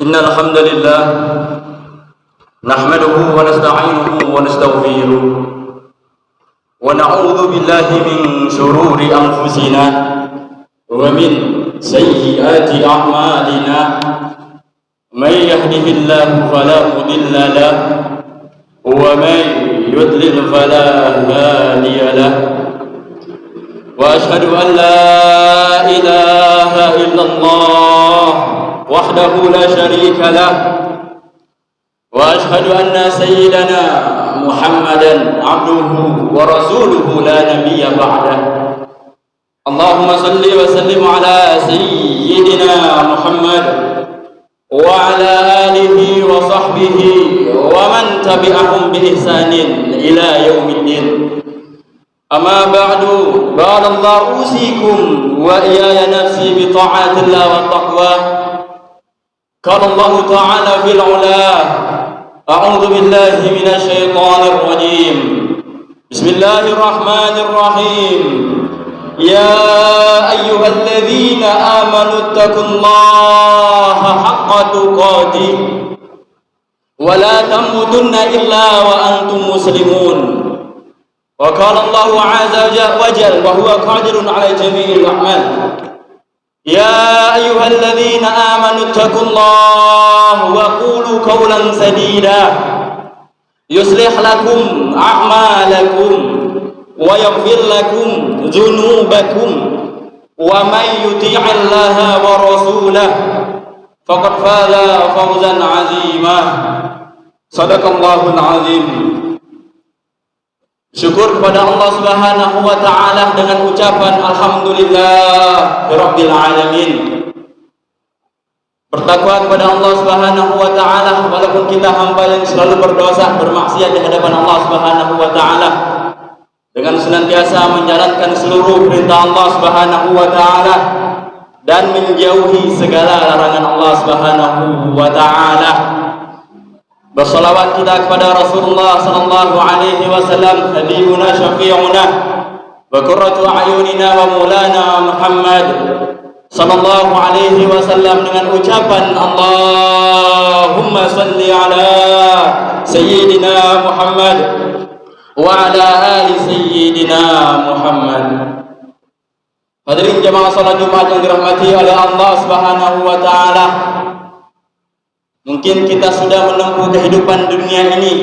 إن الحمد لله نحمده ونستعينه ونستغفره ونعوذ بالله من شرور أنفسنا ومن سيئات أعمالنا من يهده الله فلا مضل له ومن يضلل فلا هادي له وأشهد أن لا إله إلا الله وحده لا شريك له وأشهد أن سيدنا محمدا عبده ورسوله لا نبي بعده اللهم صل وسلم على سيدنا محمد وعلى آله وصحبه ومن تبعهم بإحسان إلى يوم الدين أما بعد قال الله أوصيكم وإياي نفسي بطاعة الله والتقوى قال الله تعالى في العلا أعوذ بالله من الشيطان الرجيم بسم الله الرحمن الرحيم يا أيها الذين آمنوا اتقوا الله حق تقاته ولا تموتن إلا وأنتم مسلمون وقال الله عز وجل وهو قادر على جميع الأعمال يا أيها الذين آمنوا اتقوا الله وقولوا قولا سديدا يصلح لكم أعمالكم ويغفر لكم ذنوبكم ومن يطيع الله ورسوله فقد فاز فوزا عظيما صدق الله العظيم. Syukur kepada Allah Subhanahu wa taala dengan ucapan alhamdulillah rabbil alamin. Bertakwa kepada Allah Subhanahu wa taala walaupun kita hamba yang selalu berdosa, bermaksiat di hadapan Allah Subhanahu wa taala, dengan senantiasa menjalankan seluruh perintah Allah Subhanahu wa taala dan menjauhi segala larangan Allah Subhanahu wa taala. Bersalawat kita kepada Rasulullah sallallahu alaihi wasallam, habibuna syafi'una wa qurratu a'yunina wa maulana Muhammad sallallahu alaihi wasallam, dengan ucapan Allahumma salli ala sayyidina Muhammad wa ala ali sayyidina Muhammad. Hadirin jamaah salat Jumat yang dirahmati oleh Allah Subhanahu wa taala, mungkin kita sudah menempuh kehidupan dunia ini,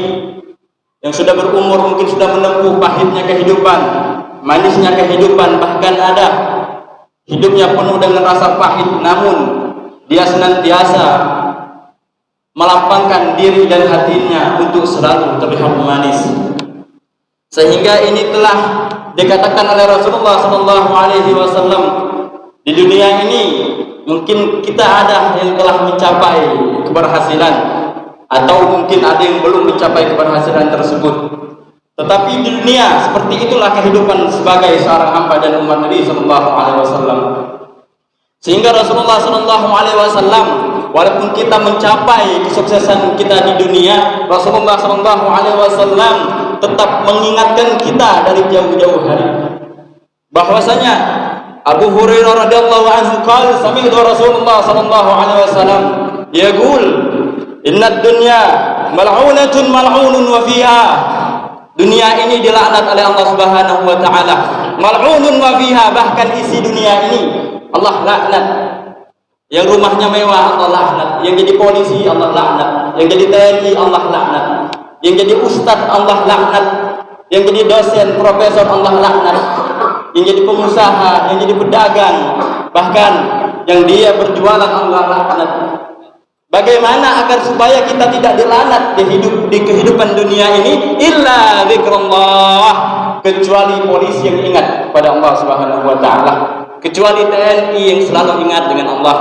yang sudah berumur mungkin sudah menempuh pahitnya kehidupan, manisnya kehidupan, bahkan ada hidupnya penuh dengan rasa pahit, namun dia senantiasa melapangkan diri dan hatinya untuk selalu terlihat manis. Sehingga ini telah dikatakan oleh Rasulullah SAW, di dunia ini mungkin kita ada yang telah mencapai keberhasilan, atau mungkin ada yang belum mencapai keberhasilan tersebut. Tetapi di dunia seperti itulah kehidupan sebagai seorang hamba dan umat Nabi sallallahu alaihi wasallam. Sehingga Rasulullah sallallahu alaihi wasallam, walaupun kita mencapai kesuksesan kita di dunia, Rasulullah sallallahu alaihi wasallam tetap mengingatkan kita dari jauh-jauh hari bahwasanya Abu Hurairah radhiyallahu anhu qala sami'tu Rasulullah sallallahu alaihi wasallam yaqul innad dunya mal'unatun mal'unun wa fiha. Dunia ini dilaknat oleh Allah Subhanahu wa taala. Mal'unun wa fiha, bahkan isi dunia ini Allah laknat. Yang rumahnya mewah Allah laknat, yang jadi polisi Allah laknat, yang jadi TNI Allah laknat, yang jadi ustadz Allah laknat, yang jadi dosen, profesor Allah laknat, yang jadi pengusaha, yang jadi pedagang, bahkan yang dia berjualan Allah laknat. Bagaimana agar supaya kita tidak dilaknat di kehidupan dunia ini? Illa zikrullah, kecuali polisi yang ingat pada Allah Subhanahu wa taala, kecuali TNI yang selalu ingat dengan Allah,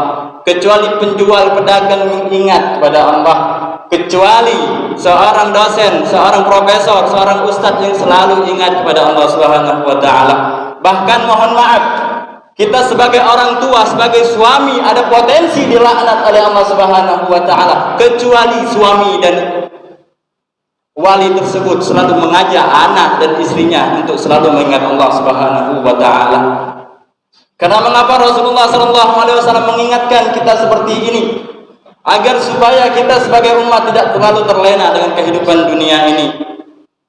kecuali penjual pedagang yang ingat kepada Allah, kecuali seorang dosen, seorang profesor, seorang ustadz yang selalu ingat kepada Allah Subhanahu wa taala. Bahkan mohon maaf, kita sebagai orang tua, sebagai suami ada potensi dilaknat oleh Allah Subhanahu wa taala, kecuali suami dan wali tersebut selalu mengajak anak dan istrinya untuk selalu mengingat Allah Subhanahu wa taala. Karena mengapa Rasulullah SAW mengingatkan kita seperti ini? agar supaya kita sebagai umat tidak terlalu terlena dengan kehidupan dunia ini.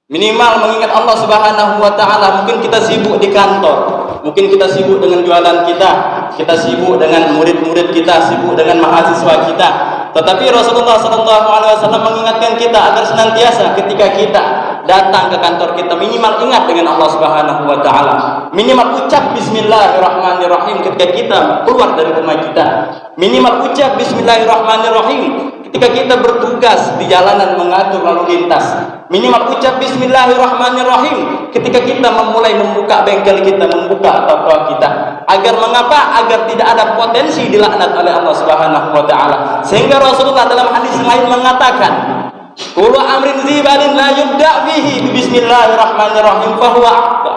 Minimal mengingat Allah Subhanahu wa taala. Mungkin kita sibuk di kantor, mungkin kita sibuk dengan jualan kita sibuk dengan murid-murid kita, sibuk dengan mahasiswa kita. Tetapi Rasulullah SAW mengingatkan kita agar senantiasa ketika kita datang ke kantor kita minimal ingat dengan Allah Subhanahu wa taala. Minimal ucap bismillahirrahmanirrahim ketika kita keluar dari rumah kita. Minimal ucap bismillahirrahmanirrahim ketika kita bertugas di jalanan mengatur lalu lintas. Minimal ucap bismillahirrahmanirrahim ketika kita memulai membuka bengkel kita, membuka toko kita. Agar mengapa? Agar tidak ada potensi dilaknat oleh Allah Subhanahu wa taala. Sehingga Rasulullah dalam hadis lain mengatakan, kullu amrin zibalin la yubda fihi bismillahirrahmanirrahim fahuwa aqta.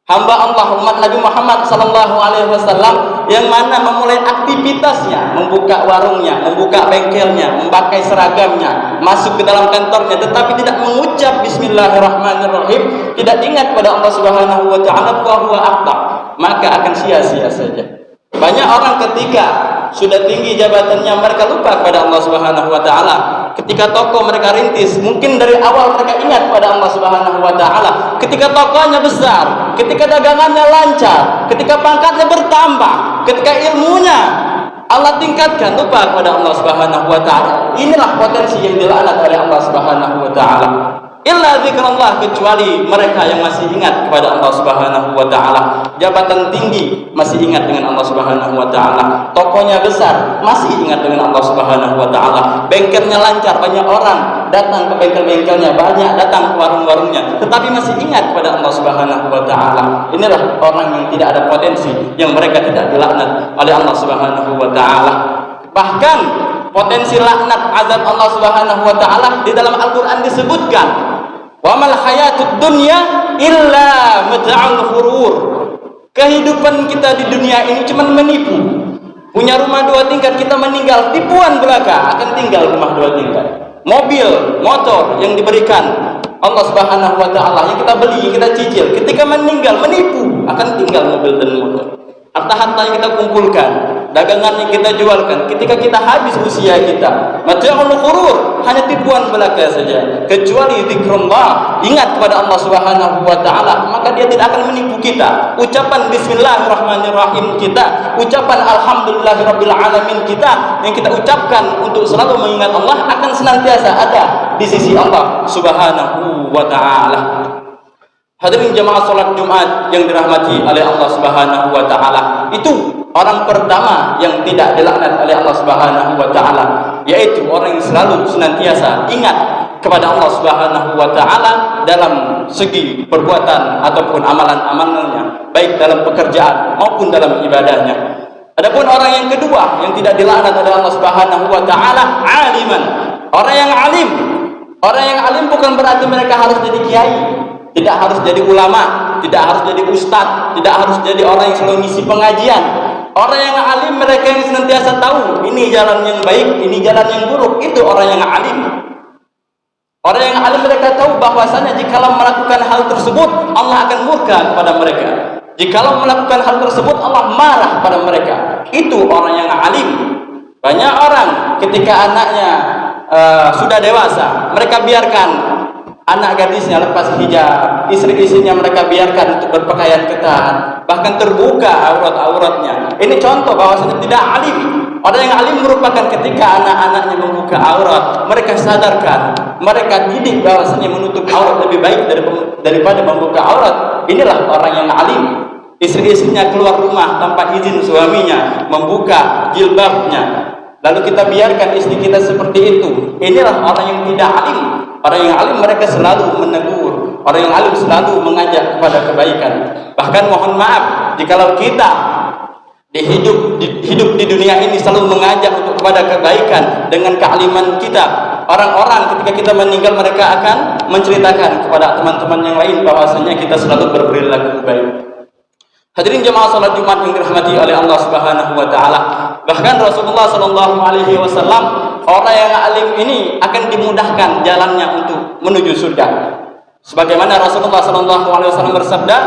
Hamba Allah umat Nabi Muhammad sallallahu alaihi wasallam yang mana memulai aktivitasnya, membuka warungnya, membuka bengkelnya, memakai seragamnya, masuk ke dalam kantornya tetapi tidak mengucap bismillahirrahmanirrahim, tidak ingat pada Allah Subhanahu wa taala, fahuwa aqta, maka akan sia-sia saja. Banyak orang ketika sudah tinggi jabatannya mereka lupa kepada Allah Subhanahu wa taala. Ketika toko mereka rintis, mungkin dari awal mereka ingat pada Allah Subhanahu wa taala. Ketika tokonya besar, ketika dagangannya lancar, ketika pangkatnya bertambah, ketika ilmunya Allah tingkatkan, lupa kepada Allah Subhanahu wa taala. Inilah potensi yang dilaknat oleh Allah Subhanahu wa taala. Illa zikrullah, kecuali mereka yang masih ingat kepada Allah Subhanahu wa taala. Jabatan tinggi masih ingat dengan Allah Subhanahu wa taala. Tokonya besar masih ingat dengan Allah Subhanahu wa taala. Bengkelnya lancar, banyak orang datang ke bengkel-bengkelnya, banyak datang ke warung-warungnya, tetapi masih ingat kepada Allah Subhanahu wa taala. Inilah orang yang tidak ada potensi, yang mereka tidak dilaknat oleh Allah Subhanahu wa taala. Bahkan potensi laknat azab Allah Subhanahu wa taala di dalam Al-Qur'an disebutkan, wa mal hayatud dunya illa mata'ul ghurur. Kehidupan kita di dunia ini cuma menipu. Punya rumah 2 tingkat, kita meninggal, tipuan belaka, akan tinggal rumah 2 tingkat. Mobil, motor yang diberikan Allah Subhanahu wa taala, yang kita beli, yang kita cicil, ketika meninggal menipu, akan tinggal mobil dan motor. Harta-harta yang kita kumpulkan, dagangan yang kita jualkan, ketika kita habis usia kita, mata'ul ghurur, hanya tipuan belaka saja. Kecuali zikrullah, ingat kepada Allah Subhanahu wa taala, maka dia tidak akan menipu kita. Ucapan bismillahirrahmanirrahim kita, ucapan alhamdulillahirabbil alamin kita yang kita ucapkan untuk selalu mengingat Allah akan senantiasa ada di sisi Allah Subhanahu wa taala. Hadirin jamaah salat Jumat yang dirahmati oleh Allah Subhanahu wa taala, itu orang pertama yang tidak dilaknat oleh Allah Subhanahu wa taala, yaitu orang yang selalu senantiasa ingat kepada Allah Subhanahu wa taala dalam segi perbuatan ataupun amalan-amalannya, baik dalam pekerjaan maupun dalam ibadahnya. Adapun orang yang kedua yang tidak dilaknat oleh Allah Subhanahu wa taala, aliman. Orang yang alim. Orang yang alim bukan berarti mereka harus jadi kiai, tidak harus jadi ulama, tidak harus jadi ustadz, tidak harus jadi orang yang selalu ngisi pengajian. Orang yang alim mereka yang senantiasa tahu ini jalan yang baik, ini jalan yang buruk, itu orang yang alim. Orang yang alim mereka tahu bahwasanya jikalau melakukan hal tersebut Allah akan murka kepada mereka. Jikalau melakukan hal tersebut Allah marah pada mereka. Itu orang yang alim. Banyak orang ketika anaknya sudah dewasa, mereka biarkan anak gadisnya lepas hijab, istri-istrinya mereka biarkan untuk berpakaian ketat, bahkan terbuka aurat-auratnya. Ini contoh bahwasanya tidak alim. Orang yang alim merupakan ketika anak-anaknya membuka aurat, mereka sadarkan, mereka didik bahwasanya menutup aurat lebih baik daripada membuka aurat. Inilah orang yang alim. Istri-istrinya keluar rumah tanpa izin suaminya, membuka jilbabnya, lalu kita biarkan istri kita seperti itu. Inilah orang yang tidak alim. Orang yang alim mereka selalu menegur, orang yang alim selalu mengajak kepada kebaikan. Bahkan mohon maaf, jikalau kita hidup di dunia ini selalu mengajak untuk kepada kebaikan dengan kealiman kita, orang-orang ketika kita meninggal mereka akan menceritakan kepada teman-teman yang lain bahwasanya kita selalu berperilaku baik. Hadirin jemaah salat Jumat yang dirahmati oleh Allah Subhanahu wa taala. Bahkan Rasulullah sallallahu alaihi wasallam, orang yang alim ini akan dimudahkan jalannya untuk menuju surga. Sebagaimana Rasulullah sallallahu alaihi wasallam bersabda,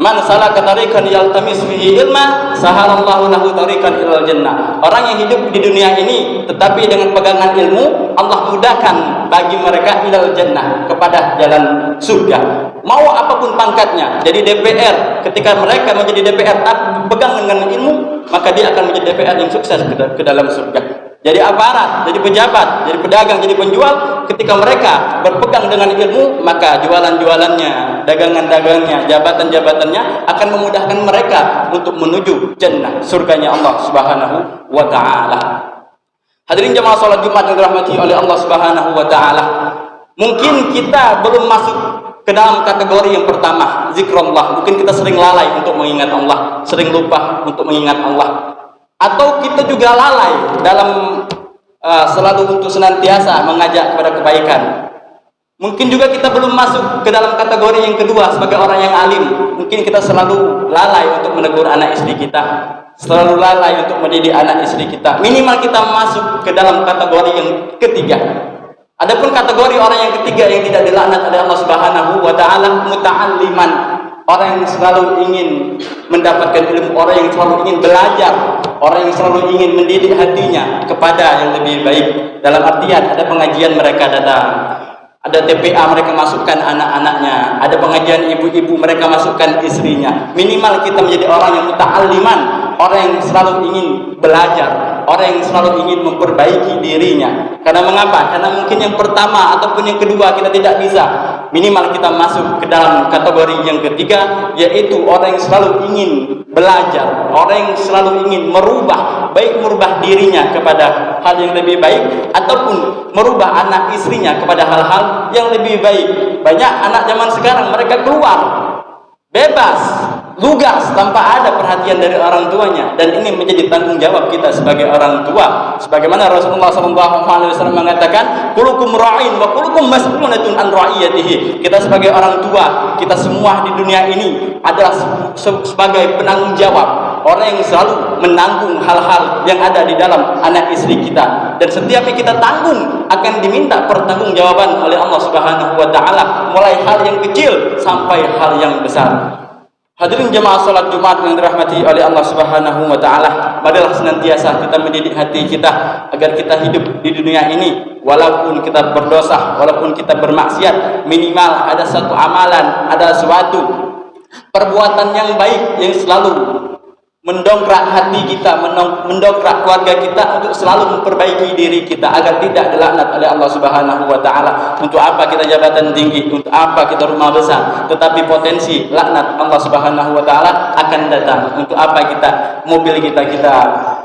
Man salaka tariqan yaltamis fihi ilma, sahalallahu lahu tariqan ilal jannah. Orang yang hidup di dunia ini tetapi dengan pegangan ilmu, Allah mudahkan bagi mereka ilal jannah, kepada jalan surga. Mau apapun pangkatnya, jadi DPR, ketika mereka menjadi DPR tapi berpegang dengan ilmu, maka dia akan menjadi DPR yang sukses ke dalam surga. Jadi aparat, jadi pejabat, jadi pedagang, jadi penjual, ketika mereka berpegang dengan ilmu, maka jualan-jualannya, dagangan-dagangnya, jabatan-jabatannya akan memudahkan mereka untuk menuju jannah, surganya Allah Subhanahu wa taala. Hadirin jemaah salat Jumat yang dirahmati oleh Allah Subhanahu wa taala. Mungkin kita belum masuk ke dalam kategori yang pertama, zikrullah. Mungkin kita sering lalai untuk mengingat Allah, sering lupa untuk mengingat Allah. Atau kita juga lalai dalam selalu untuk senantiasa mengajak kepada kebaikan. Mungkin juga kita belum masuk ke dalam kategori yang kedua sebagai orang yang alim. Mungkin kita selalu lalai untuk menegur anak istri kita, selalu lalai untuk mendidik anak istri kita. Minimal kita masuk ke dalam kategori yang ketiga. Adapun kategori orang yang ketiga yang tidak dilaknat oleh Allah Subhanahu wa taala, muta'alliman, orang yang selalu ingin mendapatkan ilmu, orang yang selalu ingin belajar, orang yang selalu ingin mendidik hatinya kepada yang lebih baik. Dalam artian ada pengajian mereka datang, ada TPA mereka masukkan anak-anaknya, ada pengajian ibu-ibu mereka masukkan istrinya. Minimal kita menjadi orang yang muta'alliman, orang yang selalu ingin belajar, orang yang selalu ingin memperbaiki dirinya. Karena mengapa? Karena mungkin yang pertama ataupun yang kedua kita tidak bisa. Minimal kita masuk ke dalam kategori yang ketiga, yaitu orang yang selalu ingin belajar, orang yang selalu ingin merubah, baik merubah dirinya kepada hal yang lebih baik ataupun merubah anak istrinya kepada hal-hal yang lebih baik. Banyak anak zaman sekarang mereka keluar bebas, lugas, tanpa ada perhatian dari orang tuanya, dan ini menjadi tanggung jawab kita sebagai orang tua. Sebagaimana Rasulullah SAW mengatakan, "Kullukum ra'in wa kullukum mas'ulun an ra'iyatihi." Kita sebagai orang tua, kita semua di dunia ini adalah sebagai penanggung jawab, orang yang selalu menanggung hal-hal yang ada di dalam anak istri kita, dan setiap yang kita tanggung akan diminta pertanggungjawaban oleh Allah Subhanahu wa taala, mulai hal yang kecil sampai hal yang besar. Hadirin jemaah salat Jumat yang dirahmati oleh Allah Subhanahu wa taala, marilah senantiasa kita mendidik hati kita agar kita hidup di dunia ini walaupun kita berdosa, walaupun kita bermaksiat, minimal ada satu amalan, ada suatu perbuatan yang baik yang selalu mendongkrak hati kita, mendongkrak keluarga kita untuk selalu memperbaiki diri kita agar tidak dilaknat oleh Allah Subhanahu wa taala. Untuk apa kita jabatan tinggi, untuk apa kita rumah besar, tetapi potensi laknat Allah Subhanahu wa taala akan datang. Untuk apa kita mobil kita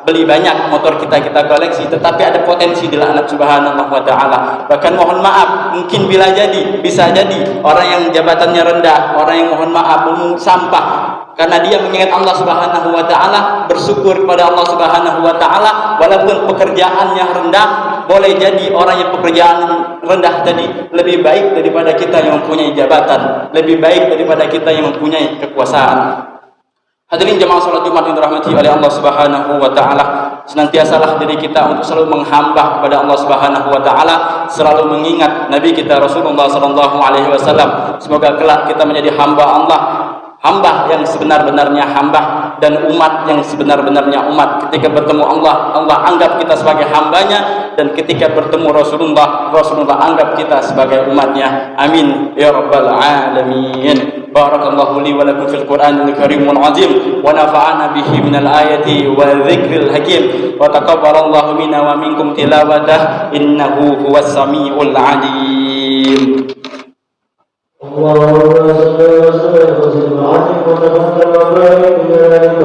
beli banyak, motor kita koleksi, tetapi ada potensi dilaknat Subhanahu wa taala. Bahkan mohon maaf, mungkin bisa jadi orang yang jabatannya rendah, orang yang mohon maaf memungut sampah, karena dia mengingat Allah Subhanahu wa taala, bersyukur kepada Allah Subhanahu wa taala, walaupun pekerjaannya rendah, boleh jadi orang yang pekerjaan rendah tadi lebih baik daripada kita yang mempunyai jabatan, lebih baik daripada kita yang mempunyai kekuasaan. Hadirin jemaah salat Jumat yang dirahmati oleh Allah Subhanahu wa taala, senantiasalah diri kita untuk selalu menghamba kepada Allah Subhanahu wa taala, selalu mengingat Nabi kita Rasulullah sallallahu alaihi wasallam. Semoga kelak kita menjadi hamba Allah, hamba yang sebenar-benarnya hamba, dan umat yang sebenar-benarnya umat. Ketika bertemu Allah, Allah anggap kita sebagai hambanya, dan ketika bertemu Rasulullah, Rasulullah anggap kita sebagai umatnya. Amin ya rabbal alamin. Barakallahu li wa lakum fil Qur'anil karimul azim, wa nafa'ana bihi minal ayati wa dzikril hakim, wa taqabbalallahu minna wa minkum tilawatah, innahu huwas samiul alim. اللهم صل وسلم وبارك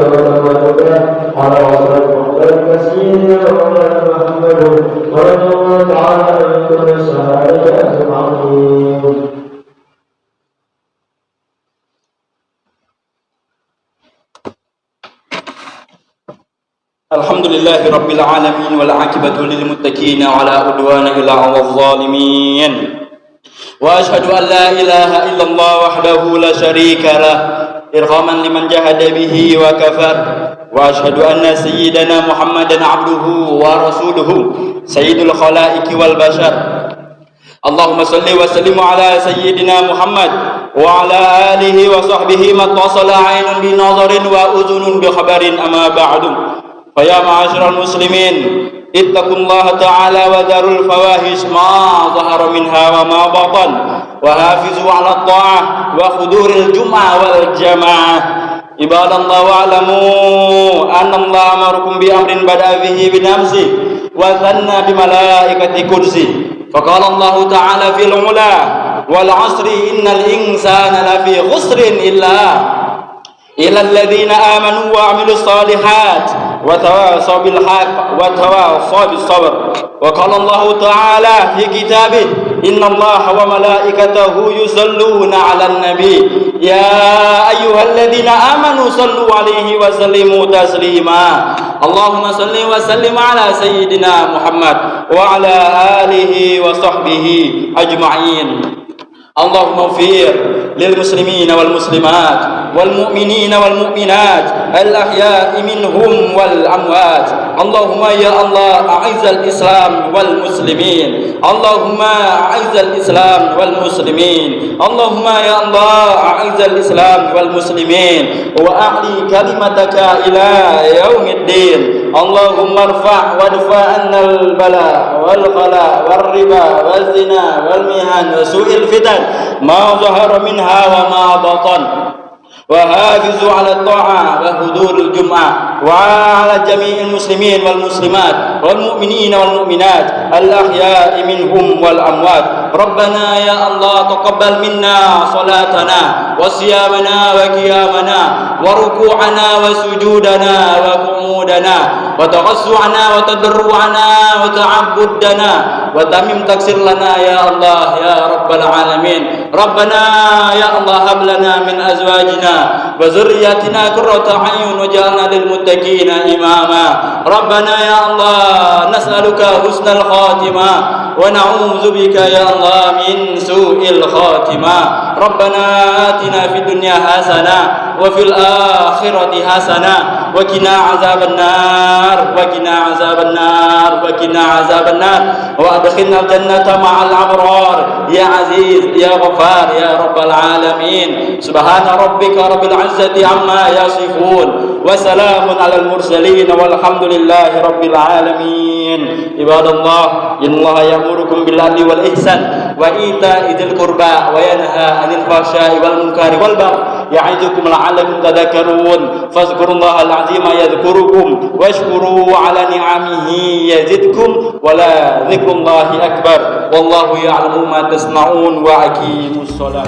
وبارك على رسولك سيدنا مولانا محمد ورضي الله تعالى عن كل الصحابه اجمعين. Alhamdulillahi rabbil alamin wal aqibatu lil muttaqin wa la udwana illa 'alal zalimin. وأشهد أن لا إله إلا الله وحده لا شريك له إرغاما لمن جهد به وكفر وأشهد أن سيدنا محمدا عبده ورسوله سيد الخلائق والبشر اللهم صل وسلم على سيدنا محمد وعلى آله وصحبه ما اتصل عين بنظر وأذن بخبر أما بعد فيا معاشر المسلمين اتقوا الله تعالى وذروا الفواحش ما ظهر منها وما بطن وحافظوا على الطاعة وحضور الجمعة والجماعة عباد الله واعلموا أن الله أمركم بأمر بدأ به بنفسه وثنى بملائكة قدسه فقال الله تعالى في العلا والعصر إن الإنسان لفي خسر إلا الذين آمنوا وعملوا الصالحات وتواصوا بالحق وتواصوا بالصبر وقال الله تعالى في كتابه إن الله وملائكته يصلون على النبي يا أيها الذين آمنوا صلوا عليه وسلموا تسليما اللهم صل وسلم على سيدنا محمد وعلى آله وصحبه أجمعين اللهم اغفر للمسلمين والمسلمات والمؤمنين والمؤمنات الأحياء منهم والأموات اللهم يا الله أعز الإسلام والمسلمين اللهم أعز الإسلام والمسلمين اللهم يا الله أعز الإسلام والمسلمين وأعلي كلمتك إلى يوم الدين اللهم ارفع وادفع عنا البلاء والغلاء والربا والزنا والمهن وسوء الفتن ما ظهر منها وما بطن وحافظوا على الطاعة وحضور الجمعة وعلى جميع المسلمين والمسلمات والمؤمنين والمؤمنات الأحياء منهم والأموات ربنا يا الله تقبل منا صلاتنا وصيامنا وقيامنا وركوعنا وسجودنا وقعودنا وتخشعنا وتضرعنا وتعبدنا وتمم تقصير لنا يا الله يا رب العالمين ربنا يا الله هب لنا من أزواجنا وذرياتنا قرة أعين واجعلنا للمتقين إماما ربنا يا الله نسألك حسن الخاتمة ونعوذ بك يا الله من سوء الخاتمة ربنا آتنا في الدنيا حسنة وفي الآخرة حسنة وقنا عذاب النار وقنا عذاب النار وقنا عذاب النار وأدخلنا الجنة مع الأبرار يا عزيز يا غفار يا رب العالمين سبحان ربك رب العزة عما يصفون وسلام على المرسلين والحمد لله رب العالمين عباد الله إن الله يأمركم بالعدل والإحسان وإيتاء ذي القربى وينهى عن الفحشاء والمنكر والبغي يعظكم لعلكم تذكرون فاذكروا الله العظيم يذكركم واشكروا على نعمه يزدكم ولا ذكر الله أكبر والله يعلم ما تصنعون وأقيموا الصلاة